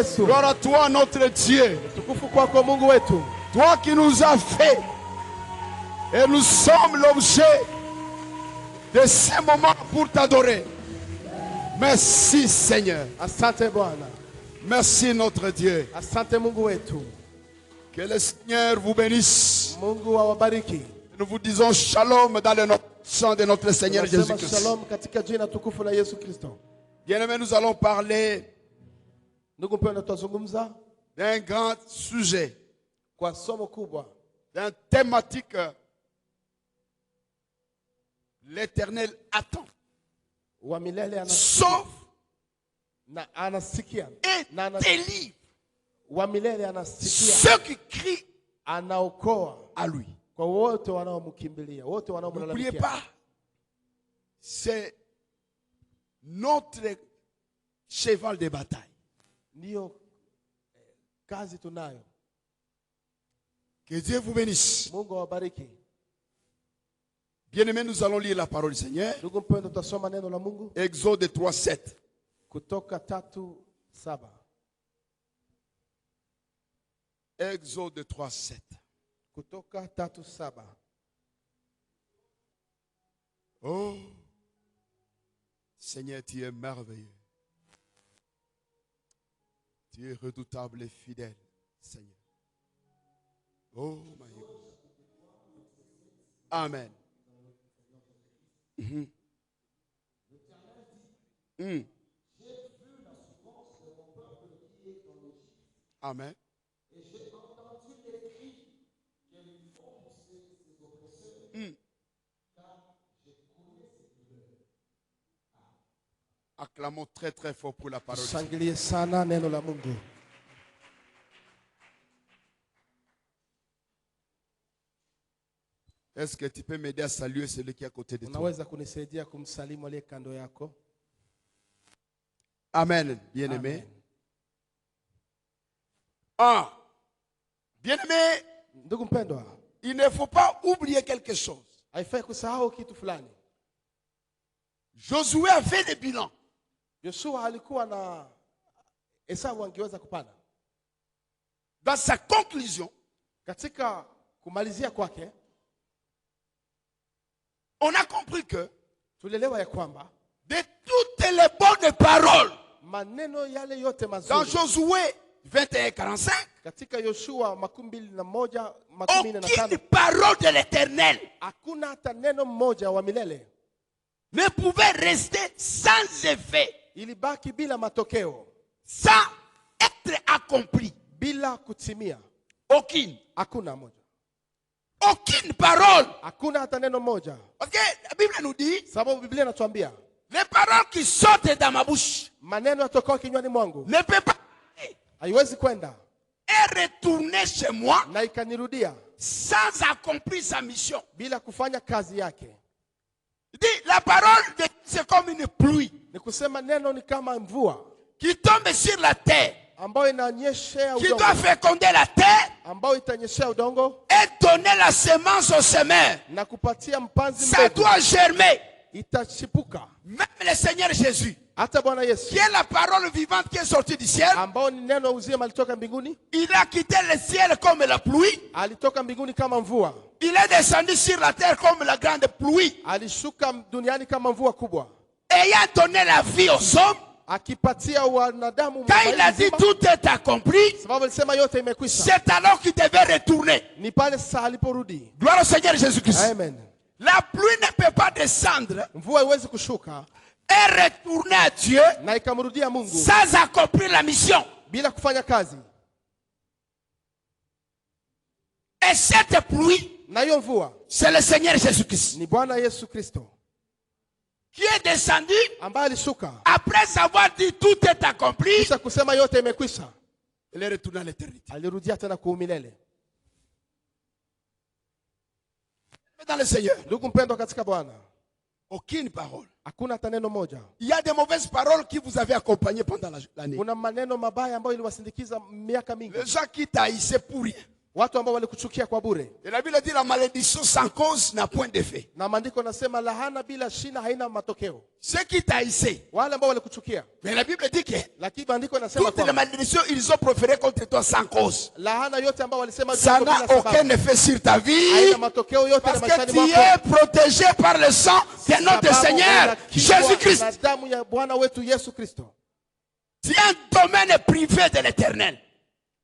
Seigneur. Gloire à toi, notre Dieu. Toi qui nous as fait. Et nous sommes l'objet de ces moments pour t'adorer. Merci Seigneur. Merci notre Dieu. Que le Seigneur vous bénisse. Nous vous disons shalom dans le sang de notre Seigneur Jésus-Christ. Bien-aimés, nous allons parler d'un grand sujet, d'un thématique. L'Éternel attend. Sauf et délivre ceux qui crient à lui. N'oubliez pas, c'est notre cheval de bataille. Que Dieu vous bénisse. Bien-aimés, nous allons lire la parole du Seigneur. Exode 3:7. Exode 3:7. Oh, Seigneur, tu es merveilleux. Tu es redoutable et fidèle, Seigneur. Oh, my God. Amen. J'ai vu la souffrance de mon peuple qui est en Égypte. Amen. Et j'ai entendu les cris qu'ils font pousser ses oppresseurs. Car j'ai connu ses douleurs. Acclamons très très fort pour la parole. Shangilie sana neno la Mungu. Est-ce que tu peux m'aider à saluer celui qui est à côté de toi? Amen, bien-aimé. Bien-aimé, il ne faut pas oublier quelque chose. Josué a fait des bilans. Dans sa conclusion, on a compris que de toutes les bonnes paroles dans Josué 21:45, aucune parole de l'Éternel ne pouvait rester sans effet, sans être accompli. Aucune. Aucune parole. Parce que la Bible nous dit, les paroles qui sortent dans ma bouche ne peuvent pas et retourner chez moi sans accomplir sa mission. Il dit, la parole de Dieu c'est comme une pluie qui tombe sur la terre, qui doit féconder la terre et donner la semence au semeur. Ça doit germer. Même le Seigneur Jésus, qui est la parole vivante qui est sortie du ciel, il a quitté le ciel comme la pluie. Il est descendu sur la terre comme la grande pluie, ayant donné la vie aux hommes. Quand il a dit tout est accompli, c'est alors qu'il devait retourner. Gloire au Seigneur Jésus-Christ. La pluie ne peut pas descendre et retourner à Dieu sans accomplir la mission. Et cette pluie, c'est le Seigneur Jésus-Christ qui est descendu après avoir dit tout est accompli. Il est retourné à l'éternité. Dans le Seigneur, aucune parole. Il y a des mauvaises paroles qui vous avaient accompagné pendant l'année. Les gens qui t'haïssaient pour rien. Watu ambao walikuchukia kwa bure. Et la Bible dit la malédiction sans cause n'a point d'effet. Na maandiko nasema lahana bila shina haina matokeo. Ceux qui t'haïssaient. Wale ambao walikuchukia. Mais la Bible dit que lakini maandiko nasema toutes les malédictions ils ont proféré contre toi sans cause. Lahana yote ambao walisema ça n'a aucun effet sur ta vie. Haina matokeo yote parce que tu es protégé par le sang de notre Seigneur Jésus-Christ. Na damu ya Bwana wetu Yesu Kristo. Tu es un domaine privé de l'Éternel.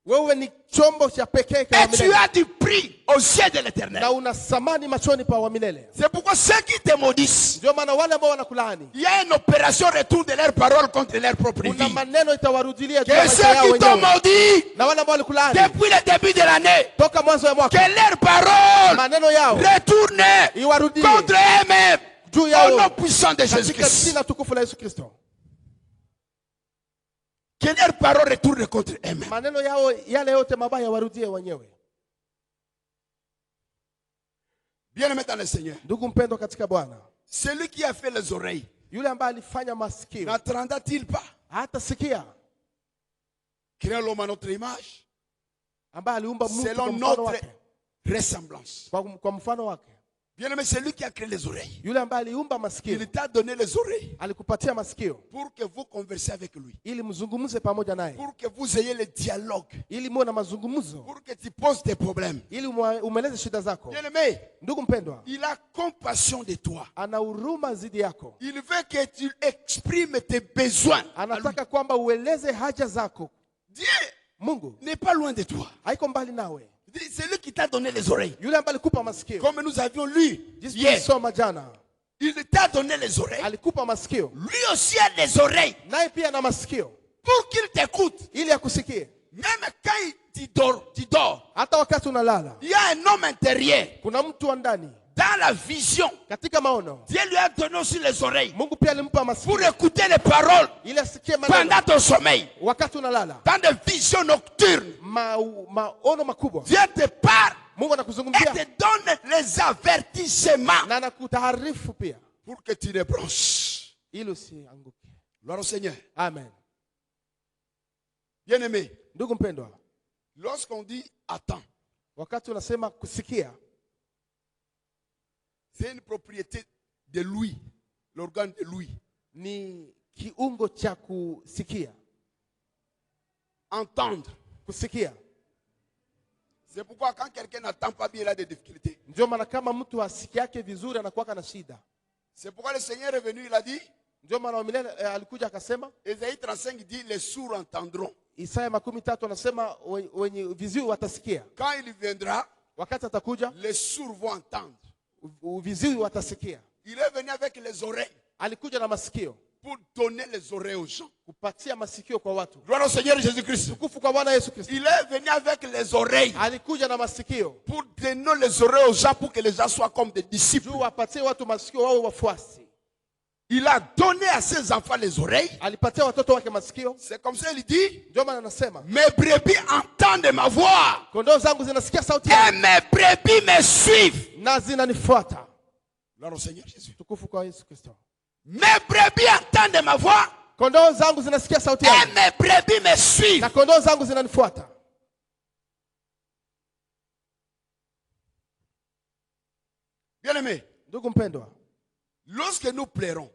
Wewe ni chombo cha pekee kwa milele. Et tu as du prix aux yeux de l'Éternel. Na una thamani machoni pa wa milele. C'est pourquoi ceux qui te maudissent, ndio maana wale ambao wanakulaani, il y a une opération retour de leur parole contre leur propre vie. Kuna maneno itawarudilia juu ya maisha yao wenyewe. Que ceux qui t'ont maudit, na wale ambao walikulaani, depuis le début de l'année, toka mwanzo wa mwaka, que leur parole, maneno yao retourne iwarudie contre eux-mêmes juu yao au nom puissant de Jésus-Christ. Katika jina tukufu la Yesu Kristo. Que leurs paroles retournent contre eux-mêmes. Maneno yao yale yote mabaya warudie wenyewe. Bien-aimé dans le Seigneur. Ndugu mpendwa katika Bwana. Celui qui a fait les oreilles. Yule ambaye alifanya masikio. N'attendra-t-il pas? Hata sikia. Créer l'homme à notre image. Ambaye aliumba Mungu selon notre ressemblance. Kwa mfano wake. Bien-aimé, c'est lui qui a créé les oreilles. Yule ambaye aliumba masikio. Il t'a donné les oreilles. Alikupatia masikio. Pour que vous conversiez avec lui. Ili mzungumze pamoja naye. Pour que vous ayez le dialogue. Ili muwe na mazungumzo. Pour que tu poses tes problèmes. Ili umeleze shida zako. Bien-aimé, ndugu mpendwa, il a compassion de toi. Ana huruma zidi yako. Il veut que tu exprimes tes besoins. Anataka kwamba ueleze haja zako. Dieu, Mungu, n'est pas loin de toi. Haiko mbali nawe. C'est lui qui t'a donné les oreilles. Yule ambaye alikupa masikio. Comme nous avions lu hier. Jana. Il t'a donné les oreilles. Alikupa masikio. Lui aussi a des oreilles. Naye pia na masikio. Pour qu'il t'écoute. Ili akusikie. Même quand tu dors. Hata wakati unalala. Il y a un homme intérieur. Kuna mtu wa ndani. Dans la vision, katika maono, Dieu lui a donné aussi les oreilles. Mungu pia alimpa masikio. Pour écouter les paroles. Ili asikie maneno. Pendant ton sommeil. Wakati unalala. Dans des visions nocturnes. Maono makubwa. Dieu te parle. Mungu anakuzungumzia. Et te donne les avertissements. Na anakutaarifu pia. Pour que tu ne bronches. Ili usianguke. Gloire au Seigneur. Amen. Bien-aimé. Ndugu mpendwa. Lorsqu'on dit attends. Wakati unasema kusikia. C'est une propriété de l'ouïe, l'organe de l'ouïe. Ni kiungo cha kusikia. Entendre. Kusikia. C'est pourquoi quand quelqu'un n'entend pas bien, il a des difficultés. Ndio maana kama mtu asikiake vizuri anakuwa na shida. C'est pourquoi le Seigneur est venu, il a dit. Ndio maana milele alikuja akasema. Ésaïe 35 dit les sourds entendront. Isaya 13 anasema wenye viziwi watasikia. Quand il viendra, wakati atakuja, les sourds vont entendre. Viziwi watasikia. Il est venu avec les oreilles. Alikuja na masikio. Pour donner les oreilles aux gens. Kupatia masikio kwa watu. Gloire au Seigneur Jésus-Christ. Tukufu kwa Bwana Yesu Kristo. Il est venu avec les oreilles. Alikuja na masikio. Pour donner les oreilles aux gens pour que les gens soient comme des disciples. Wapatie watu masikio wao wafuasi. Il a donné à ses enfants les oreilles. Alipatia watoto wake masikio. C'est comme ça il dit. Ndio maana anasema. Mes brebis entendent ma voix. Kondoo zangu zinasikia sauti yangu. Et mes brebis me suivent. Na zinanifuata. Gloire au Seigneur Jésus. Tukufu kwa Yesu Kristo. Mes brebis entendent ma voix. Kondoo zangu zinasikia sauti yangu. Et mes brebis me suivent. Na kondoo zangu zinanifuata. Bien-aimé. Ndugu mpendwa. Lorsque nous pleurons,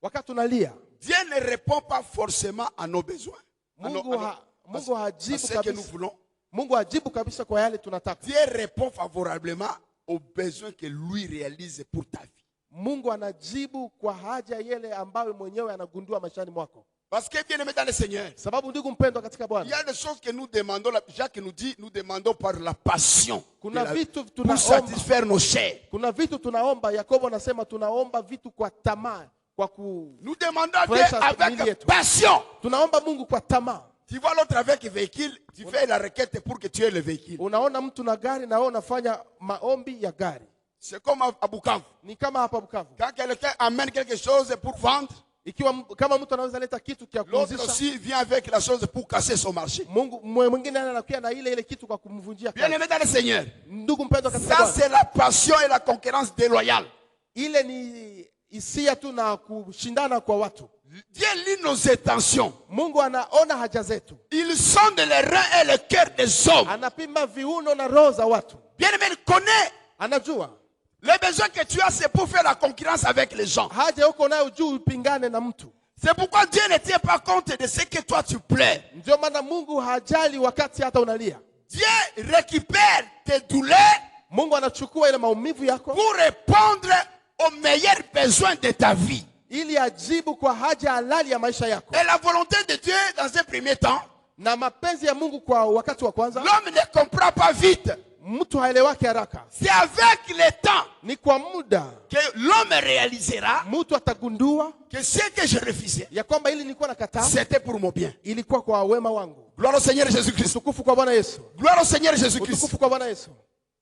wakati tunalia, Dieu ne répond pas forcément à nos besoins. Mungu hajibu ce que nous voulons. Mungu hajibu kabisa kwa yale tunataka. Dieu répond favorablement aux besoins que lui réalise pour ta vie. Mungu anajibu kwa haja yale ambayo mwenyewe anagundua maishani mwako. Parce que bien aimé dans le Seigneur, sababu ndugu mpendwa katika Bwana, il y a des choses que nous demandons, Jacques nous dit, nous demandons par la passion. Kuna vitu tunaomba pour satisfaire nos chairs. Kuna vitu tunaomba, Yakobo anasema tunaomba vitu kwa tamaa, kwa ku nous demandons Dieu avec passion. Tunaomba Mungu kwa tamaa. Tu vois l'autre avec le véhicule, tu fais la requête pour que tu aies le véhicule. Unaona mtu na gari na wewe unafanya maombi ya gari. C'est comme à Bukavu. Ni kama hapa Bukavu. Quand quelqu'un amène quelque chose pour vendre, ikiwa kama mtu anaweza leta kitu kia kuuzisha, l'autre aussi vient avec la chose pour casser son marché. Mungu mwingine anakuja na ile kitu kwa kumvunjia kazi. Bien-aimé dans le Seigneur. Ndugu mpendwa katika Bwana. Ça c'est la passion et la concurrence déloyale. Ile ni hisia tu na kushindana kwa watu. Dieu lit nos intentions. Mungu anaona haja zetu. Il sonde les reins et le cœur des hommes. Anapima viuno na roho za watu. Bien-aimé, il connaît. Anajua. Le besoin que tu as, c'est pour faire la concurrence avec les gens. Haja uko nayo juu upingane na mtu. C'est pourquoi Dieu ne tient pas compte de ce que toi tu plais. Ndio maana Mungu hajali wakati hata unalia. Dieu récupère tes douleurs. Mungu anachukua ile maumivu yako pour répondre aux meilleurs besoins de ta vie. ili ajibu kwa haja halali ya maisha yako. Et la volonté de Dieu dans un premier temps, na mapenzi ya Mungu kwa wakati wa kwanza, l'homme ne comprend pas vite. Mtu haelewaki haraka. C'est avec le temps ni kwa muda que l'homme réalisera mtu atagundua que ce que je refusais, ya kwamba ili nilikuwa nakataa, c'était pour mon bien. Ilikuwa kwa wema wangu. Gloire au Seigneur Jésus-Christ. Utukufu kwa Bwana Yesu. Gloire au Seigneur Jésus-Christ. Utukufu kwa Bwana Yesu.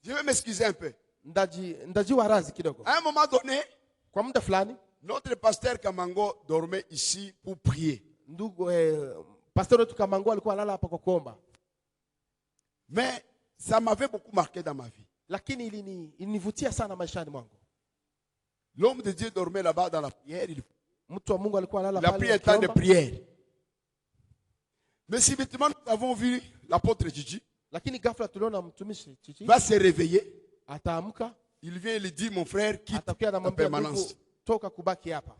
Je vais m'excuser un peu. Ndajiwa razi kidogo. À un moment donné, kwa muda fulani, notre pasteur Kamango dormait ici pour prier. Ndugu pasteur wetu Kamango alikuwa analala hapa kwa kuomba. Mais ça m'avait beaucoup marqué dans ma vie. Lakini ilinivutia sana maishani mwangu. L'homme de Dieu dormait là-bas dans la prière. Mtu wa Mungu alikuwa analala pale. Il a pris un temps de prière. Mais subitement nous avons vu l'apôtre Gigi. Lakini ghafla tuliona mtumishi Chichi va se réveiller. Ataamka. Il vient et lui dit, mon frère, quitte la permanence. Toka kubaki hapa.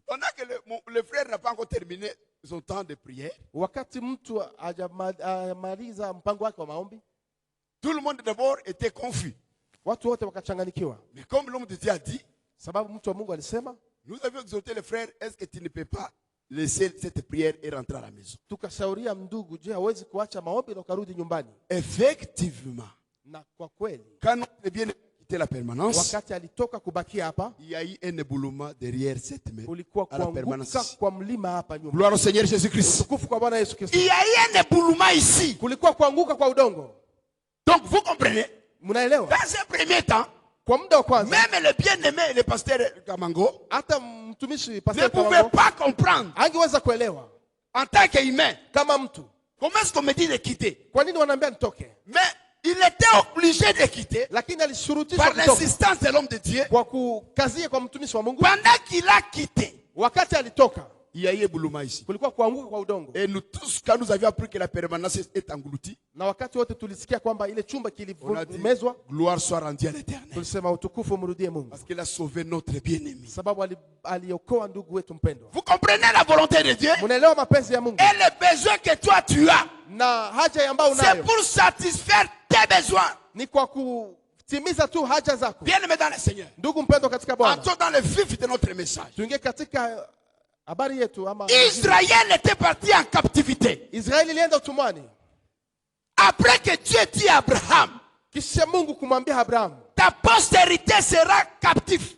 Pendant que le frère n'a pas encore terminé son temps de prière, wakati mtu hajamaliza mpango wake wa maombi, tout le monde d'abord était confus. Watu wote wakachanganyikiwa. Mais comme l'homme de Dieu a dit, sababu mtu wa Mungu alisema, nous avions exhorté le frère, est-ce que tu ne peux pas laisser cette prière et rentrer à la maison? Tukashauria ndugu, je, hawezi kuacha maombi na kurudi nyumbani? Effectivement. Na kwa kweli, quand notre bien quitté la permanence, wakati alitoka kubaki hapa, il y a eu un éboulement derrière cette maison. Kulikuwa kuanguka kwa mlima hapa nyuma. Gloire au Seigneur Jésus-Christ. Utukufu kwa Bwana Yesu Kristo. Il y a eu un éboulement ici. Kulikuwa kuanguka kwa udongo. Donc vous comprenez? Mnaelewa? Dans un premier temps, kwa muda wa kwanza, même le bien-aimé, le pasteur Kamango, hata mtumishi pasteur Kamango ne pouvait pas comprendre. Angeweza kuelewa. En tant qu'humain, kama mtu, comment est-ce qu'on me dit de quitter? Kwa nini wananiambia nitoke? Mais il était obligé de quitter par l'insistance de l'homme de Dieu. Pendant qu'il a quitté, il y a eu éboulement ici. Et nous tous, quand nous avions appris que la permanence est engloutie, on a dit, gloire soit rendue à l'Éternel. Parce qu'il a sauvé notre bien-aimé. Vous comprenez la volonté de Dieu? Et le besoin que toi tu as, c'est pour satisfaire tes besoins. Bien-aimé dans le Seigneur, entrons dans le vif de notre message. Israël était parti en captivité. Après que Dieu dit à Abraham, ta postérité sera captive.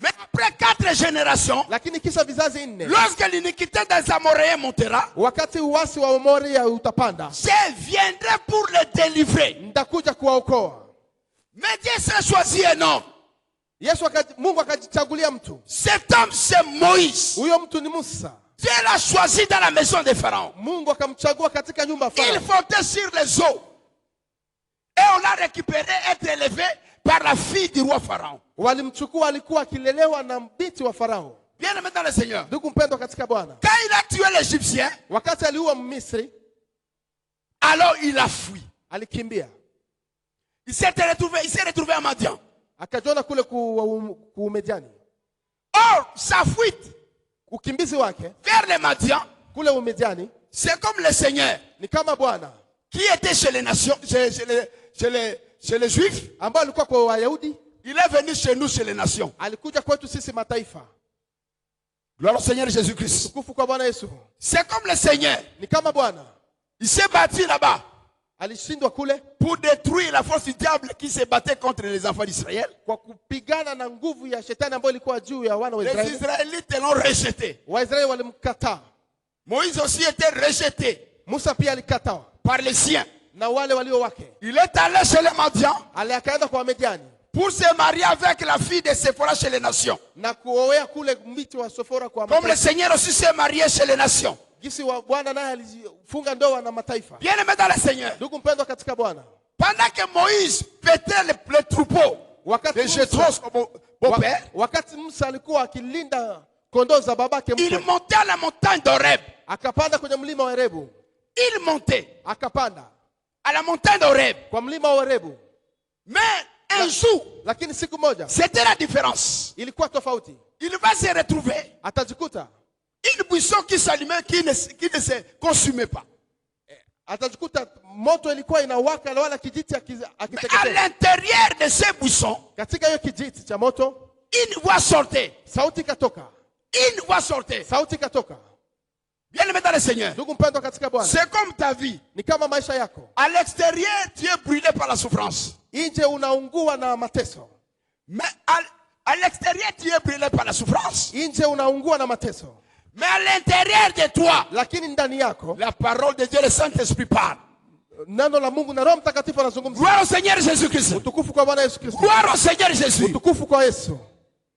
Mais après 4 générations, lorsque l'iniquité des Amoréens montera, je viendrai pour le délivrer. Mais Dieu s'est choisi un homme. Cet homme, c'est Moïse. Dieu l'a choisi dans la maison de Pharaon. Il flottait sur les eaux. Et on l'a récupéré, être élevé par la fille du roi Pharaon. Bien aimé dans le Seigneur. Quand il a tué l'Égyptien, alors il a fui. Il s'est retrouvé à Madian. Or, sa fuite vers les Madian, c'est comme le Seigneur qui était chez les nations, chez les Juifs. Il est venu chez nous, chez les nations. Gloire au Seigneur Jésus-Christ. C'est comme le Seigneur. Il s'est battu là-bas pour détruire la force du diable qui se battait contre les enfants d'Israël. Les Israélites l'ont rejeté. Moïse aussi était rejeté par les siens. Il est allé chez les Madians pour se marier avec la fille de Séphora chez les nations. Comme le Seigneur aussi s'est marié chez les nations. Bien aimé dans le Seigneur. Pendant que Moïse pétait le troupeau de Jéthro, beau-père, wakati Musa alikuwa akilinda kondoo za babake mkwe, il montait à la montagne d'Horeb. akapanda kwenye mlima wa Horebu. Il montait Akapanda à la montagne d'Horeb. kwa mlima wa Horebu. Mais un jour, Lakini siku moja c'était la différence. ilikuwa tofauti. Il va se retrouver Atajikuta une buisson qui s'allumait, qui ne se consumait pas. atajikuta moto ilikuwa inawaka na wala kijiti À akiteketea. l'intérieur de ces buissons, Katika hiyo kijiti cha moto une voix sortait. sauti ikatoka. Une voix sortait. Sauti ikatoka. Bien aimé dans le Seigneur. Ndugu mpendwa katika Bwana, C'est comme ta vie. ni kama maisha yako. À l'extérieur, tu es brûlé par la souffrance. Nje unaungua na mateso. Mais à l'extérieur, tu es brûlé par la souffrance. Nje unaungua na mateso. Mais à l'intérieur de toi, Lakini ndani yako la parole de Dieu, le Saint-Esprit parle. neno la Mungu na Roho Mtakatifu anazungumza. Gloire au Seigneur Jésus-Christ. Utukufu kwa Bwana Yesu Kristo. Gloire au Seigneur Jésus. Utukufu kwa Yesu.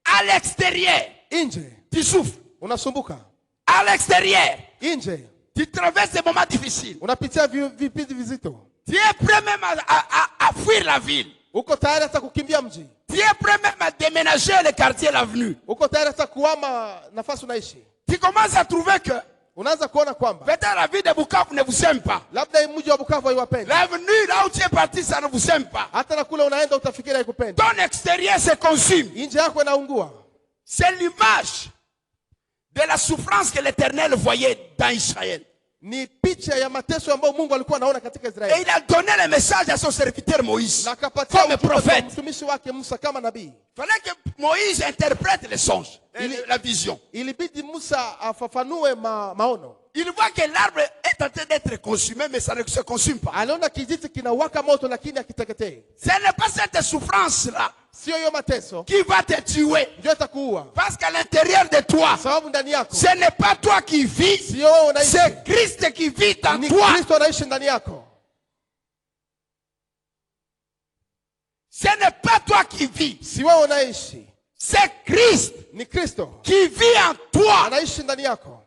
À l'extérieur, Nje tu souffres. unasumbuka. À l'extérieur, Nje tu traverses des moments difficiles. unapitia vipindi vizito. Tu es prêt même à fuir la ville. Uko tayari hata kukimbia mji. Tu es prêt même à déménager le quartier, l'avenue. Uko tayari hata kuhama nafasi unaishi. Tu commences à trouver que Unaanza kuona kwamba peut-être la ville de Bukavu ne vous aime pas. labda mji wa Bukavu haiwapendi. L'avenue, là où tu es parti, ça ne vous aime pas. Hata na kule unaenda utafikiri haikupendi. Ton extérieur se consume. Nje yako inaungua. C'est l'image de la souffrance que l'Éternel voyait dans Israël. Ni picha ya mateso ambayo Mungu alikuwa anaona katika Et Israeli. il a donné le message à son serviteur Moïse. Na akapatia Comme ujumbe kwa prophète. mtumishi wake Musa kama nabii. Il fallait que Moïse interprète les songes, la vision. Ilibidi Musa afafanue maono. Il voit que l'arbre est en train d'être consumé, mais ça ne se consume pas. Aliona kijiti kinawaka moto lakini hakiteketei. Ce n'est pas cette souffrance-là Sio hiyo mateso qui va te tuer. ndio itakuua. Parce qu'à l'intérieur de toi, Sababu ndani yako ce n'est pas toi qui vis, sio wewe unaishi. c'est Christ qui vit en Ni toi. Kristo anaishi ndani yako. Ce n'est pas toi qui vis, Si wewe unaishi, c'est Christ ni Kristo qui vit en toi. anaishi ndani yako.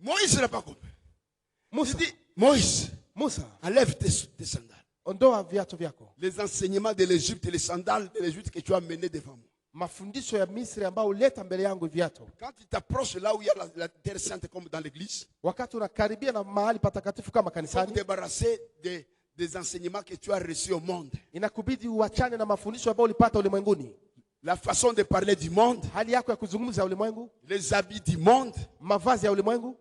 Moïse n'a pas compris. Musa, Il dit, Moïse, Musa, enlève tes sandales. ondoa viatu vyako. Les enseignements de l'Égypte et les sandales de l'Égypte que tu as menées devant moi. Mafundisho ya Misri ambao uleta mbele yangu viatu. Quand tu t'approches là où il y a la terre sainte comme dans l'église, Wakati unakaribia na mahali patakatifu kama il faut te kanisani, débarrasser des enseignements que tu as reçus au monde. inakubidi uachane na mafundisho ambayo ulipata ulimwenguni. La façon de parler du monde, Hali yako ya kuzungumza ya ulimwengu, les habits du monde. mavazi ya ulimwengu.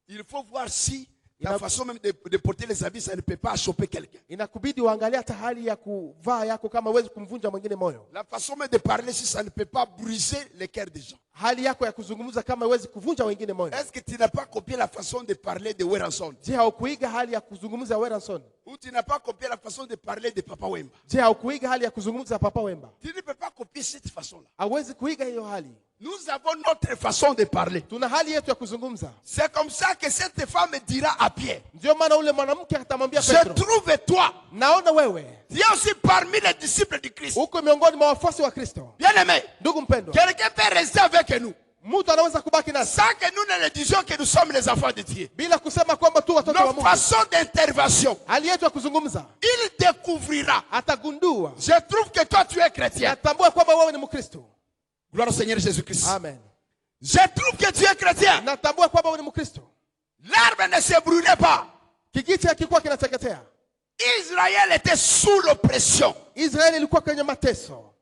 Il faut voir si ta façon même de porter les habits, ça ne peut pas choper quelqu'un. Inakubidi uangalie hata hali ya kuvaa yako kama huwezi kumvunja mwingine moyo. La façon même de parler, si ça ne peut pas briser le cœur des gens. Hali yako ya kuzungumza kama huwezi kuvunja wengine moyo. Est-ce que tu n'as pas copié la façon de parler de Weranson? Je, haukuiga hali ya kuzungumza ya Weranson? Ou tu n'as pas copié la façon de parler de Papa Wemba? Je, haukuiga hali ya kuzungumza ya Papa Wemba? Tu ne peux pas copier cette façon-là. Hauwezi kuiga hiyo hali. Nous avons notre façon de parler. Tuna hali yetu ya kuzungumza. C'est comme ça que cette femme dira à Pierre, Ndio maana ule mwanamke atamwambia je Petro, trouve toi, naona wewe tu es aussi parmi les disciples du Christ. uko miongoni mwa wafuasi wa Kristo. Bien aimé, Ndugu mpendwa, quelqu'un peut rester avec nous mtu anaweza kubaki nasi sans que nous ne le disions que nous sommes les enfants de Dieu. bila kusema kwamba tu watoto wa Notre Mungu. façon d'intervention, Hali yetu ya kuzungumza, il découvrira. atagundua, Je trouve que toi tu es chrétien. atambua kwamba wewe ni Mkristo. Gloire au Seigneur Jésus-Christ. Amen. Je trouve que tu es chrétien. Natambua kwamba wewe ni Mkristo. L'arbre ne se brûlait pas. Kijiti hakikuwa kinateketea. Israël était sous l'oppression. Israeli ilikuwa kwenye mateso.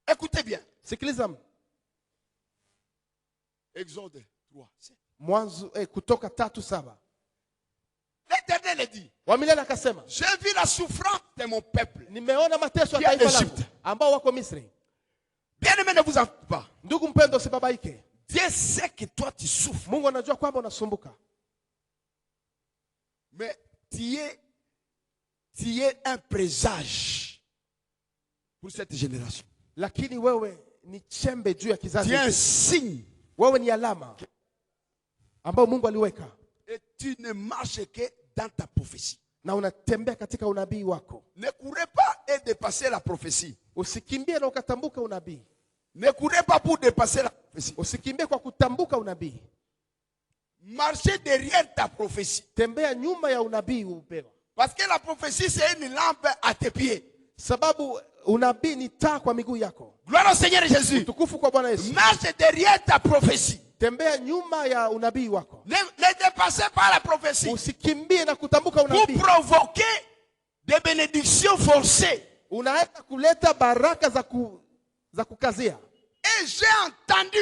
Écoutez bien. Sikiliza Exode 3. Mwanzo Kutoka 3:7. L'Éternel dit, Wa milele akasema, j'ai vu la souffrance de mon peuple. nimeona mateso Pia ya taifa langu Egypte. ambao wako Misri. Bien-aimé, ne vous en faites pas. Ndugu mpendwa, usibabaike. Dieu sait que toi tu souffres. Mungu anajua kwamba unasumbuka. Mais tu es un présage pour cette génération. Lakini wewe ni chembe juu ya kizazi. Tu es un signe. Wewe ni alama ambao Mungu aliweka. Et tu ne marches que dans ta prophétie. Na unatembea katika unabii wako. Ne courez pas et dépasser la prophétie. Usikimbie na ukatambuka unabii. Ne courez pas pour dépasser la prophétie. Usikimbie kwa kutambuka unabii. Marchez derrière ta prophétie. Tembea nyuma ya unabii upewa. Parce que la prophétie, c'est une lampe à tes pieds. Sababu unabii ni taa kwa miguu yako. Gloire au Seigneur Jésus. Utukufu kwa Bwana Yesu. Marche derrière ta prophétie. Tembea nyuma ya unabii wako. Ne dépassez pas la prophétie. Usikimbie na kutambuka unabii. Pour provoquer des bénédictions forcées. Unaenda kuleta baraka za kukazia. Et j'ai entendu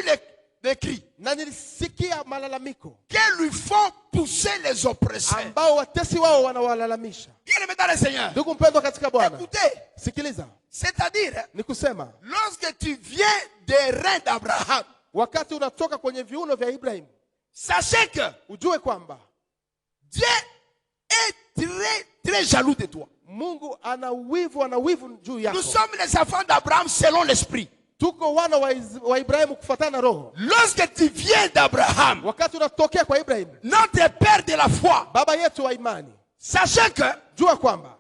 les cris. Na nilisikia malalamiko. Qu'ils lui font pousser les oppresseurs. Ambao watesi wao wanawalalamisha. Bien-aimé dans le Seigneur. Ndugu mpendwa katika Bwana. Écoutez. Sikiliza. C'est-à-dire, ni kusema, lorsque tu viens des reins d'Abraham, wakati unatoka kwenye viuno vya Ibrahim, sachez que ujue kwamba Dieu est très très jaloux de toi. Mungu ana wivu juu yako. Nous sommes les enfants d'Abraham selon l'esprit. Tuko wana wa Ibrahim kufuatana na roho. Lorsque tu viens d'Abraham, wakati unatokea kwa Ibrahim, notre père de la foi, baba yetu wa imani, sachez que jua kwamba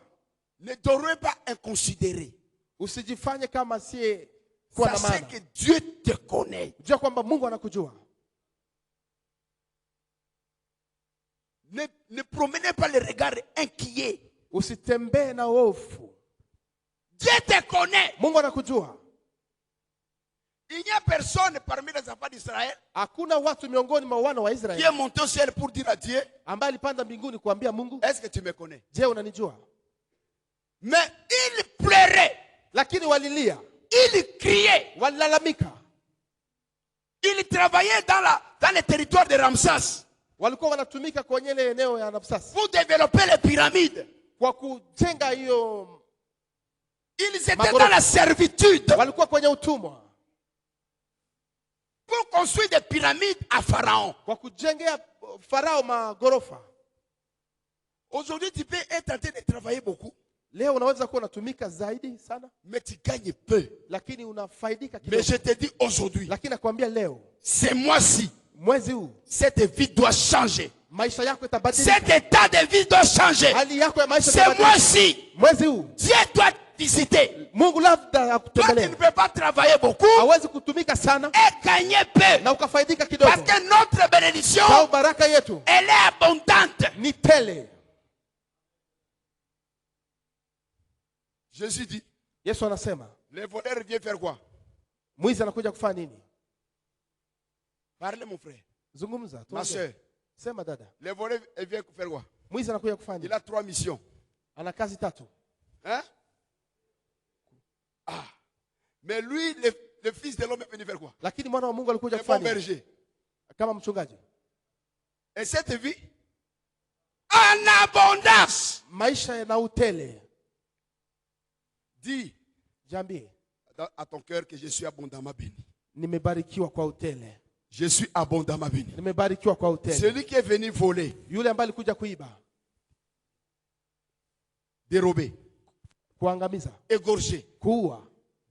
ne demeurez pas inconsidéré. Usijifanye kama si kwa na maana. Sachez que Dieu te connaît. Jua kwamba Mungu anakujua. Ne promenez pas le regard inquiet. Usitembee na hofu. Dieu te connaît. Mungu anakujua. Il n'y a personne parmi les enfants d'Israël hakuna watu miongoni mwa wana wa Israeli qui est monté au ciel pour dire à Dieu, ambaye alipanda mbinguni kuambia Mungu, est-ce que tu me connais? Je, unanijua? Mais il pleurait. Lakini walilia. Il criait. Walalamika. Il travaillait dans le territoire de Ramsès. Walikuwa wanatumika kwenye ile eneo ya Ramsès. Pour développer les pyramides. Kwa kujenga hiyo. Ils étaient dans la servitude. Walikuwa kwenye utumwa. Pour construire des pyramides à Pharaon. Kwa kujengea Farao magorofa. Aujourd'hui tu peux être en train de travailler beaucoup. Leo unaweza kuwa unatumika zaidi sana, mais tu gagnes peu. Lakini unafaidika kidogo. Mais je te dis aujourd'hui, lakini nakwambia leo, c'est moi-ci. Mwezi huu, cette vie doit changer. Maisha yako itabadilika. Cet état de vie doit changer. Hali yako ya maisha c'est moi-ci. Mwezi huu, Dieu doit visiter. Mungu labda akutembelee. Toi, tu ne peux pas travailler beaucoup. Hawezi kutumika sana et gagner peu. Na ukafaidika kidogo. Parce que notre bénédiction, baraka yetu, elle est abondante. Ni tele. Jésus dit, Yesu anasema, le voleur vient faire quoi? Mwizi anakuja kufanya nini? Parle mon frère. Zungumza. Ma soeur. Sema dada. Le voleur vient faire quoi? Mwizi anakuja kufanya nini? Il a 3 missions. Ana kazi 3. Hein? Ah. Mais lui, le fils de l'homme est venu faire quoi? Lakini mwana wa Mungu alikuja kufanya nini? Kama mchungaji. Et cette vie en abondance. Maisha yana utele. Dis, jambie à ton cœur que je suis abondamment béni. Nimebarikiwa kwa utele. Je suis abondamment béni. Nimebarikiwa kwa utele. Celui qui est venu voler, yule ambaye alikuja kuiba, dérober, kuangamiza, égorger, kuua,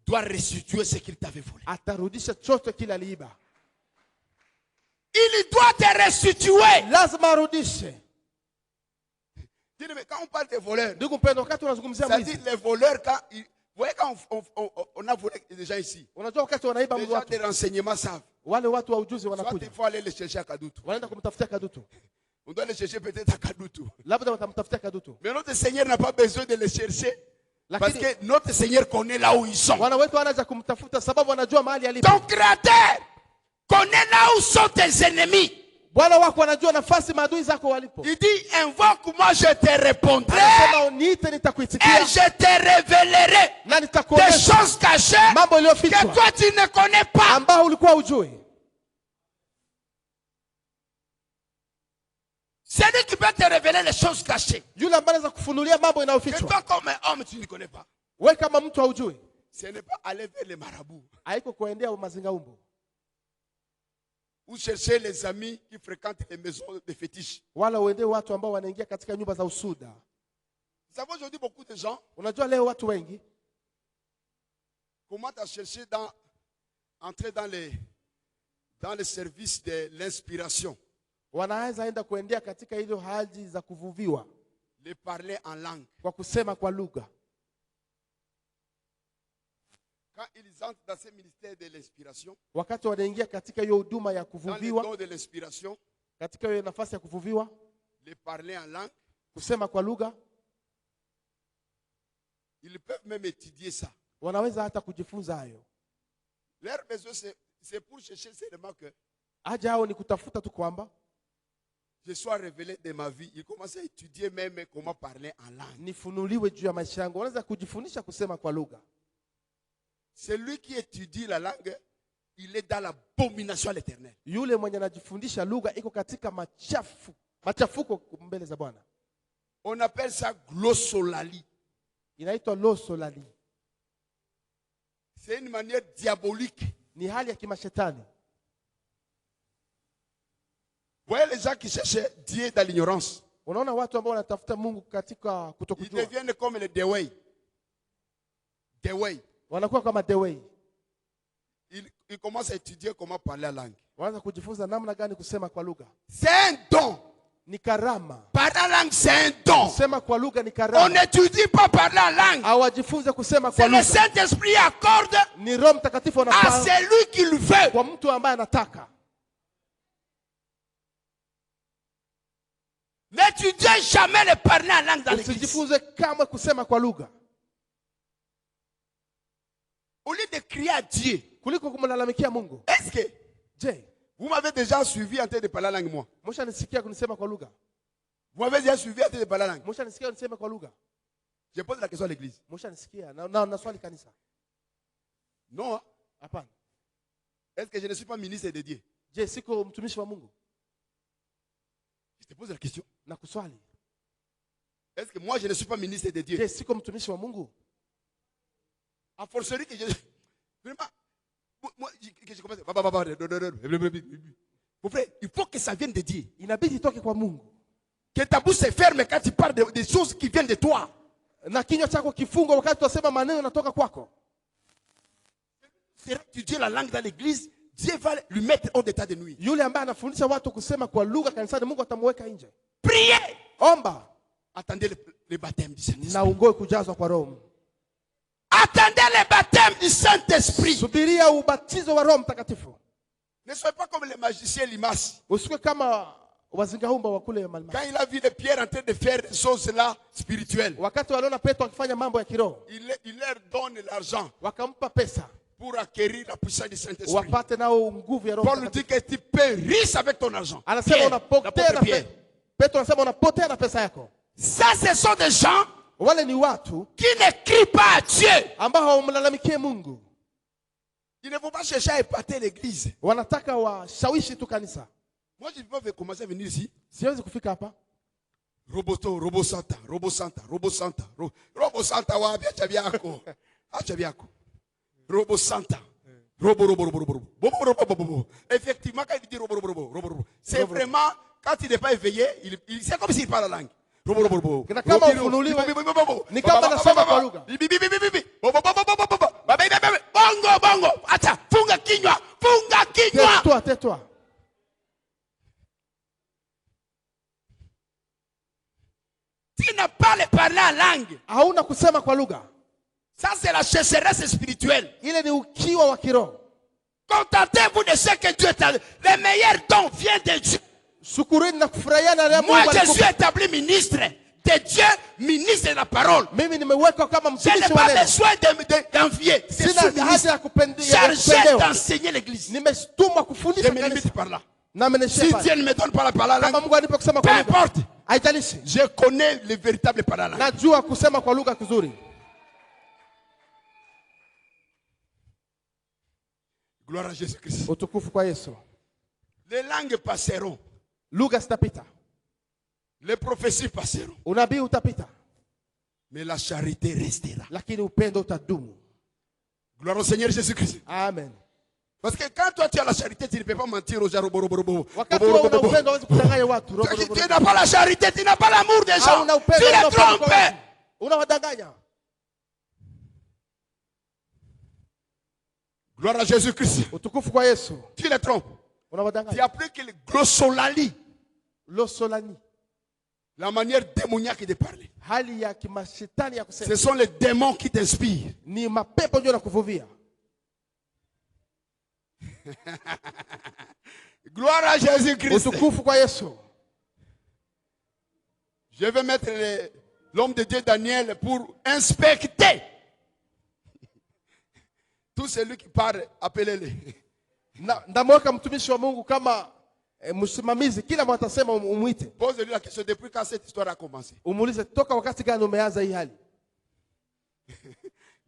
doit restituer ce qu'il t'avait volé. Atarudisha chochote kile aliiba. Il doit te restituer. Lazima arudishe. Quand on parle des voleurs, ça dit les voleurs, quand vous voyez quand on a volé des gens ici, les gens des renseignements savent. Soit il faut aller les chercher à Kadutu. On doit les chercher peut-être à Kadutu. Mais notre Seigneur n'a pas besoin de les chercher. Parce que notre Seigneur connaît là où ils sont. Ton Créateur connaît là où sont tes ennemis. Il dit, invoque-moi, je te répondrai. Et je te révélerai des choses cachées que toi tu ne connais pas. C'est lui qui peut te révéler les choses cachées. Que toi comme homme tu ne connais pas. Ce n'est pas aller vers les marabouts. Ou chercher les amis qui fréquentent les maisons de fétiches. Vous savez, aujourd'hui, beaucoup de gens commencent à chercher entrer dans les services de l'inspiration. Les parler en langue. Quand ils entrent dans ce ministère de l'inspiration, dans le don de l'inspiration, les parler en langue, Ils peuvent même étudier ça. Wanaweza hata kujifunza hayo. Leur besoin c'est pour chercher seulement que haja yao ni kutafuta tu kwamba je sois révélé de ma vie. Ils commencent à étudier même comment parler en langue. Nifunuliwe juu ya maisha yangu. Wanaweza kujifundisha kusema kwa lugha. Celui qui étudie la langue, il est dans l'abomination à l'Éternel. Yule mwenye anajifundisha lugha iko katika machafuko mbele za Bwana. On appelle ça glossolalie. Inaitwa losolali. C'est une manière diabolique. Ni hali ya kimashetani. Vous voyez les gens qui cherchent Dieu dans l'ignorance. Unaona watu ambao wanatafuta Mungu katika kutokujua. Ils deviennent comme les Dewey. Dewey. Wanakuwa kama Dewey. Ils commencent à étudier comment parler la langue. Wanaanza kujifunza namna gani kusema kwa lugha. C'est un don. Ni karama. Parler la langue, c'est un don. Kusema kwa lugha ni karama. On n'étudie pas parler la langue. Hawajifunze kusema kwa lugha. C'est le Saint-Esprit accorde ni Roho Mtakatifu à celui qui le veut. Kwa mtu ambaye anataka. N'étudiez jamais le parler en langue dans l'église. Usijifunze kamwe kusema kwa lugha. Au lieu de crier à Dieu. Kuliko kumlalamikia Mungu. Est-ce que je vous m'avez déjà suivi en train de parler la langue moi? Mshanisikia kunisema kwa lugha. Vous m'avez déjà suivi en train de parler la langue? Mshanisikia kunisema kwa lugha. Je pose la question à l'église. Mshanisikia na swali kanisa. Non. Hapana. Est-ce que je ne suis pas ministre de Dieu? Je siko mtumishi wa Mungu. Je te pose la question. Na kuswali. Est-ce que moi je ne suis pas ministre de Dieu? Je siko mtumishi wa Mungu. A fortiori que je vraiment moi que je commence mon frère, il faut que ça vienne de Dieu. Inabidi itoke kwa Mungu. Que ta bouche se ferme quand tu parles des choses qui viennent de toi. Na kinywa chako kifungwe wakati tunasema maneno yanatoka kwako. C'est étudier la langue dans l'église, Dieu va lui mettre hors d'état de nuit. Yule ambaye anafundisha watu kusema kwa lugha kanisani, Mungu atamweka nje. Priez. Omba. Attendez le baptême du Saint-Esprit. Na ungoe kujazwa kwa Roho. Attendez le baptême du Saint-Esprit. Subiria ubatizo wa Roho Mtakatifu. Ne soyez pas comme les magiciens Limas. Usiwe kama wazingahumba wa kule Malmasi. Quand il a vu les pierres en train de faire des choses là spirituelles. Wakati waliona Petro akifanya mambo ya kiroho. Il leur donne l'argent. Wakampa pesa. Pour acquérir la puissance du Saint-Esprit. Wapate nao nguvu ya Roho. Paul dit que tu périsses avec ton argent. Anasema unapotea na pesa. Petro anasema unapotea na pesa yako. Ça ce sont des gens wale ni watu qui ne crient pas à Dieu. Ambao hawamlalamikie Mungu. Ils ne vont pas chercher à épater l'église. Wanataka washawishi tu kanisa. Moi je peux commencer à venir ici. Siwezi kufika hapa. Roboto, Robosanta, Robosanta, Robosanta, Robosanta wa acha byako. Acha byako. Robosanta. Robo. Effectivement, quand il dit robo, c'est vraiment, quand il n'est pas éveillé, c'est comme s'il parle la langue. Robo. Ni kama anasema kwa lugha. Bongo. Acha, funga kinywa. Tais-toi. Tu n'as pas le parler en langue. Hauna kusema kwa lugha. Ça c'est la sécheresse spirituelle. Ile ni ukiwa wa kiroho. Contentez-vous de ce que Dieu t'a. Le meilleur don vient de Dieu. Shukurini na kufurahia na Mungu. Moi je suis établi ministre de Dieu, ministre de la parole. Mimi nimewekwa kama mtumishi wa neno. Je n'ai pas besoin d'envier. Sina haja ya kupendelea. Chargé d'enseigner l'église. Nimetumwa kufundisha kanisa. Je me limite par là. Si Dieu ne me donne pas la parole, peu importe. Je connais le véritable parole. Najua kusema kwa lugha kuzuri. Gloire à Jésus-Christ. Utukufu kwa Yesu. Les langues passeront. Lugha zitapita. Les prophéties passeront. Unabii utapita. Mais la charité restera. Lakini upendo utadumu. Gloire au Seigneur Jésus-Christ. Amen. Parce que quand toi tu as la charité, tu ne peux pas mentir aux gens. Tu n'as pas la charité, tu n'as pas l'amour des gens. Tu les trompes. Gloire à Jésus-Christ. Tu les trompes. Tu as appris que le glossolalie. La manière démoniaque de parler. Ce sont les démons qui t'inspirent. Gloire à Jésus-Christ. Je vais mettre l'homme de Dieu Daniel pour inspecter. Tout celui qui parle, appelez-le. Ndamweka mtumishi wa Mungu kama msimamizi, kila mtu atasema umuite. Pose-lui la question, depuis quand cette histoire a commencé? Umuulize toka wakati gani umeanza hii hali?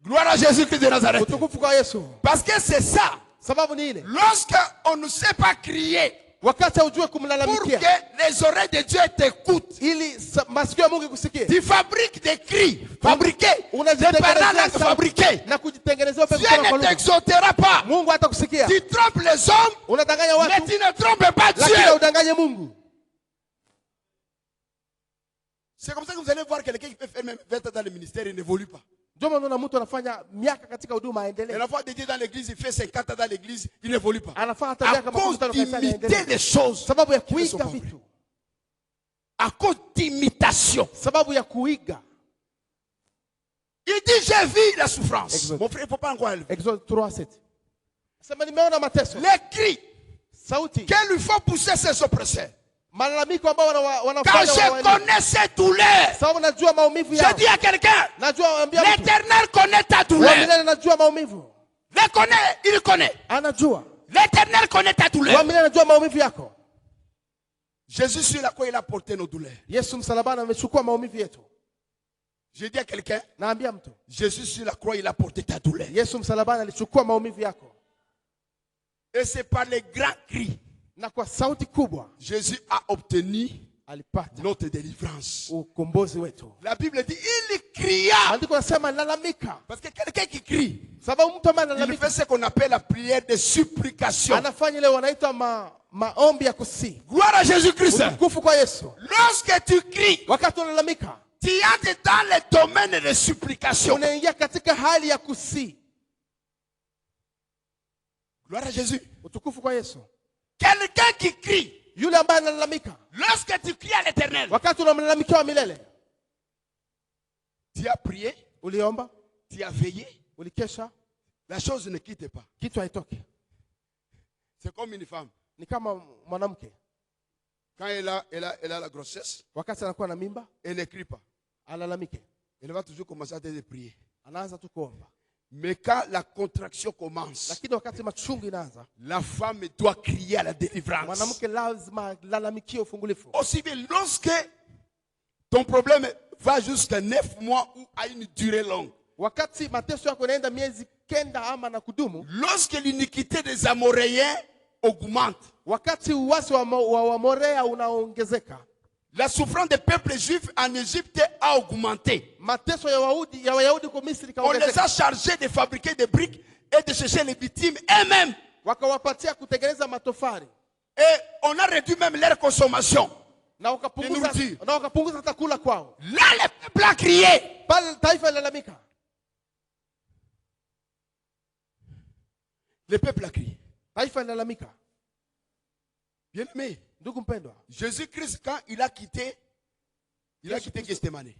Gloire à Jésus-Christ de Nazareth. Utukufu kwa Yesu. Parce que c'est ça. Sababu ni ile. Lorsque on ne sait pas crier, wakati ujue pour kumlalamikia, que les oreilles de Dieu t'écoutent, ili masikio ya Mungu ikusikie, tu fabriques des cris fabriqués, des paroles fabriquées. na kujitengenezea Dieu ne t'exaltera pas. Mungu hatakusikia. Tu trompes les hommes, unadanganya watu, mais tu ne trompes pas Dieu. Lakini udanganye Mungu. C'est comme ça que vous allez voir quelqu'un qui peut faire même 20 ans dans le ministère, il n'évolue pas. Ndio maana mtu anafanya miaka katika huduma aendelee. Et la fois de Dieu dans l'église, il fait 50 ans dans l'église, il n'évolue pas. À cause d'imiter les choses. Sababu ya kuiga vitu. À cause d'imitation. Sababu ya kuiga. Il dit j'ai vu la souffrance. Exode. Mon frère, il ne faut pas encore élever. Exode 3:7. Sema nimeona mateso. Les cris. Sauti. Qu'il lui faut pousser ses oppresseurs. Quand je connais ces douleurs, je dis à quelqu'un, l'Éternel connaît ta douleur. Le connaît, il connaît. L'Éternel connaît ta douleur. Jésus sur la croix, il a porté nos douleurs. Je dis à quelqu'un, Jésus sur la croix, il a porté ta douleur. Et c'est par les grands cris, Jésus a obtenu notre délivrance. La Bible dit, il cria. Parce que quelqu'un qui crie, il fait ce qu'on appelle la prière de supplication. Gloire à Jésus-Christ. Lorsque tu cries, tu entres dans le domaine de supplication. Gloire à Jésus. Quelqu'un qui crie, lorsque tu cries à l'Éternel, tu as prié, tu as veillé, la chose ne quitte pas. C'est comme une femme. Quand elle a la grossesse, elle ne crie pas. Elle va toujours commencer à te prier. Mais quand la contraction commence, la femme doit crier à la délivrance. Aussi bien lorsque ton problème va jusqu'à 9 mois ou à une durée longue. Lorsque l'iniquité des Amoréens augmente, la souffrance des peuples juifs en Égypte a augmenté. On les a chargés de fabriquer des briques et de chercher les victimes eux-mêmes. Et on a réduit même leur consommation de nourriture. Là, le peuple a crié. Le peuple a crié. Bien aimé. Jésus-Christ, quand il a quitté Gethsemane,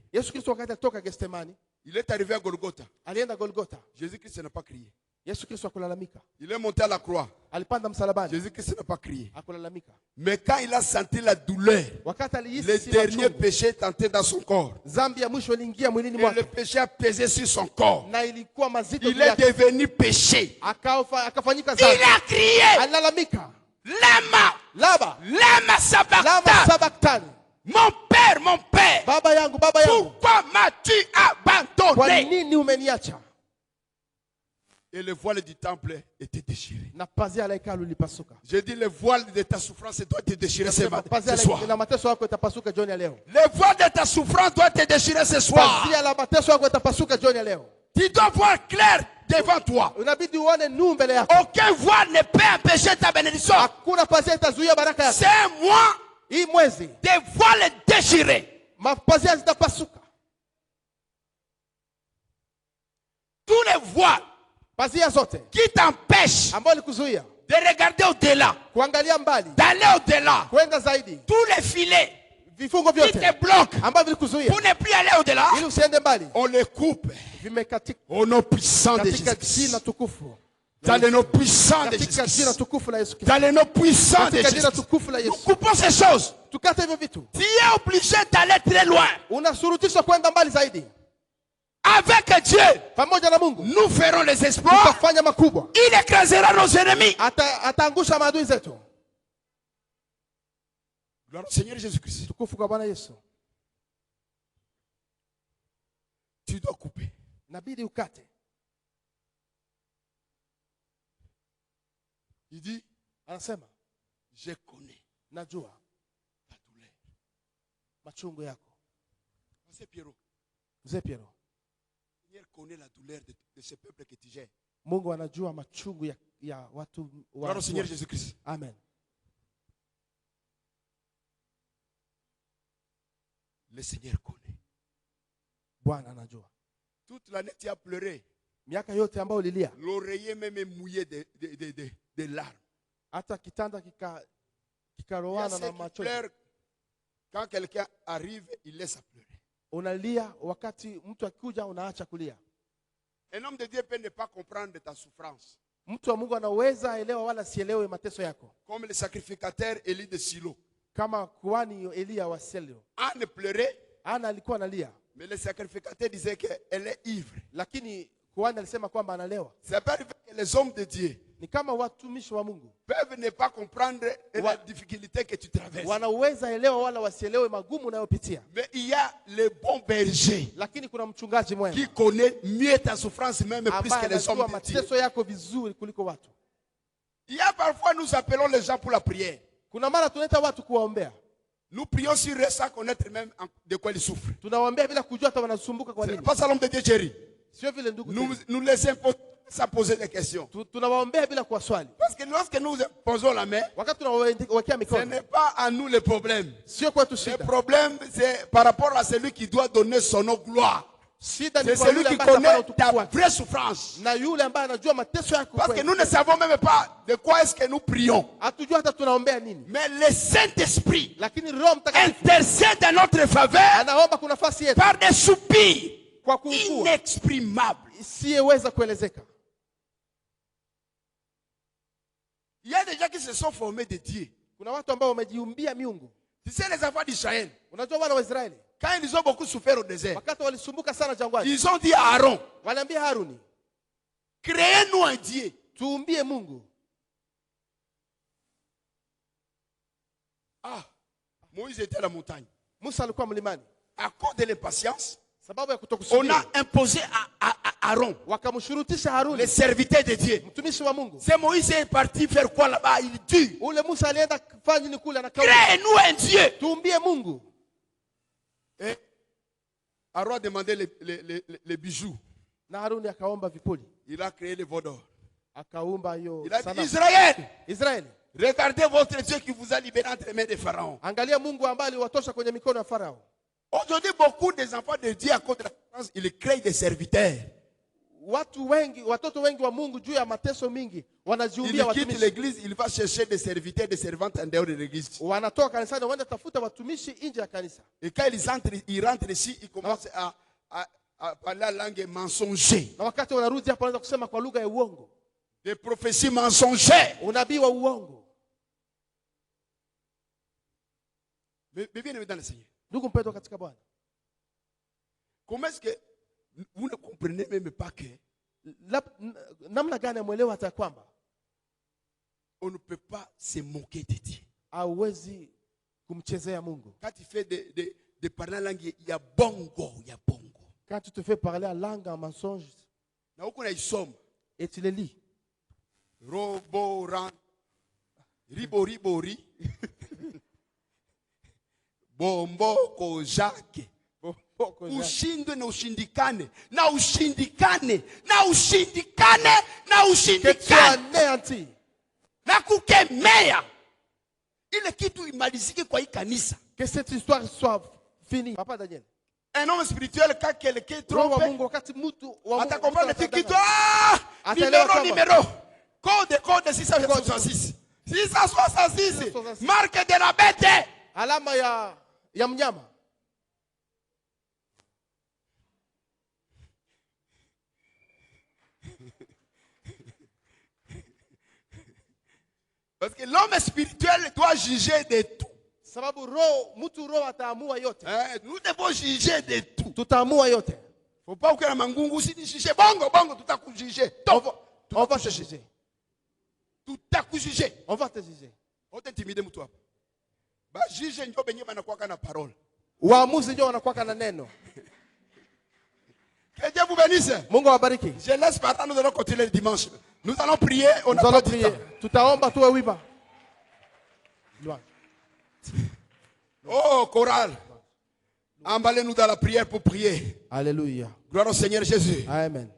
il est arrivé à Golgotha. Jésus-Christ n'a pas crié. Il est monté à la croix. Jésus-Christ n'a pas crié. Mais quand il a senti la douleur, le dernier péché est entré dans son corps. Et le péché a pesé sur son corps. Il est devenu péché. Il a crié. Lama sabachthani. Mon père, pourquoi m'as-tu abandonné? Et le voile du temple était déchiré. J'ai dit le voile de ta souffrance doit être déchiré ce soir. Le voile de ta souffrance doit être déchiré ce soir. Tu dois voir clair devant toi. Aucun voile ne peut empêcher ta bénédiction. C'est moi. Des voiles déchirés. Tous les voiles qui t'empêchent de regarder au-delà, d'aller au-delà, tous les filets qui te bloquent pour ne plus aller au-delà, on les coupe au nom puissant de Jésus. Dans le nom puissant de Jésus. Dans le nom puissant de Jésus. Nous coupons ces choses. Tu es obligé d'aller très loin. Avec Dieu, nous ferons les exploits. Il écrasera nos ennemis. Gloire au Seigneur Jésus-Christ. Tu dois couper. Il dit, je connais ta douleur. C'est Pierrot. Pierrot. Seigneur connaît la douleur de ce peuple que tu gères. Gloire au Seigneur Jésus-Christ. Amen. Le Seigneur connaît. Toute l'année tu as pleuré. L'oreiller même est mouillé de larmes. Quand quelqu'un arrive, il laisse à pleurer. Un homme de Dieu peut ne pas comprendre ta souffrance. Comme le sacrificateur Élie de Silo. Anne pleurait. Mais le sacrificateur disait qu'elle est ivre. C'est pas que les hommes de Dieu peuvent ne pas comprendre la difficulté que tu traverses. Mais il y a le bon berger qui connaît mieux ta souffrance même plus que les hommes de Dieu. Il y a parfois nous appelons les gens pour la prière. Nous prions sur eux sans connaître même de quoi ils souffrent. C'est pas ça l'homme de Dieu, Jerry. Nous les imposons sans poser des questions. Parce que lorsque nous posons la main, ce n'est pas à nous le problème. Le problème, c'est par rapport à celui qui doit donner son nom gloire. C'est celui qui connaît ta vraie souffrance. Parce que nous ne savons même pas de quoi est-ce que nous prions. Mais le Saint-Esprit intercède en notre faveur par des soupirs inexprimables. Il y a des gens qui se sont formés de Dieu. Tu sais les enfants d'Israël, quand ils ont beaucoup souffert au désert, ils ont dit à Aaron, créez-nous un Dieu. Ah, Moïse était à la montagne. À cause de l'impatience, on a imposé à Aaron, le serviteur de Dieu. C'est Moïse est parti faire quoi là-bas? Il dit, crée-nous un Dieu. Et Aaron a demandé les bijoux. Il a créé le veau d'or. Il a dit, Israël, regardez votre Dieu qui vous a libéré entre les mains de Pharaon. Aujourd'hui, beaucoup des enfants de Dieu, à cause de la souffrance, ils créent des serviteurs. Ils quittent l'église, il va chercher des serviteurs, des servantes en dehors de l'église. Et quand ils rentrent ici, ils commencent à parler la langue mensongère. Des prophéties mensongères. Mais bien évidemment, le Seigneur. Comment est-ce que vous ne comprenez même pas que on ne peut pas se moquer de Dieu? Quand tu fais de parler la langue, il y a bongo, il y a bongo. Quand tu te fais parler en langue, en mensonge, et tu les lis. Roboran, ribori, bombo kojake. Ushindwe na ushindikane, na ushindikane, na ushindikane, na ushindikane, na kukemea ile kitu imalizike kwa hii kanisa. Que cette histoire soit finie. Papa Daniel. Un homme spirituel, quand quelqu'un trompe, à comprendre le ticket, numéro, code 666. 666, marque de la bête. Alama ya mnyama. Parce que l'homme spirituel doit juger de tout. Nous devons juger de tout. Faut pas que la mangungu si tu juges bongo tout à coup juger. On va te juger. Tout à coup juger. On va te juger. On t'intimide mutwa. Ba juger ndio benye banakuwa na parole. Waamuzi ndio wanakuwa na neno. Que Dieu vous bénisse. Mungu awabariki. Je laisse partir, nous allons continuer le dimanche. Nous allons prier, on allons prier. Tutaomba tuwe wiba. Oh, chorale. Emballez-nous dans la prière pour prier. Alléluia. Gloire au Seigneur Jésus. Amen.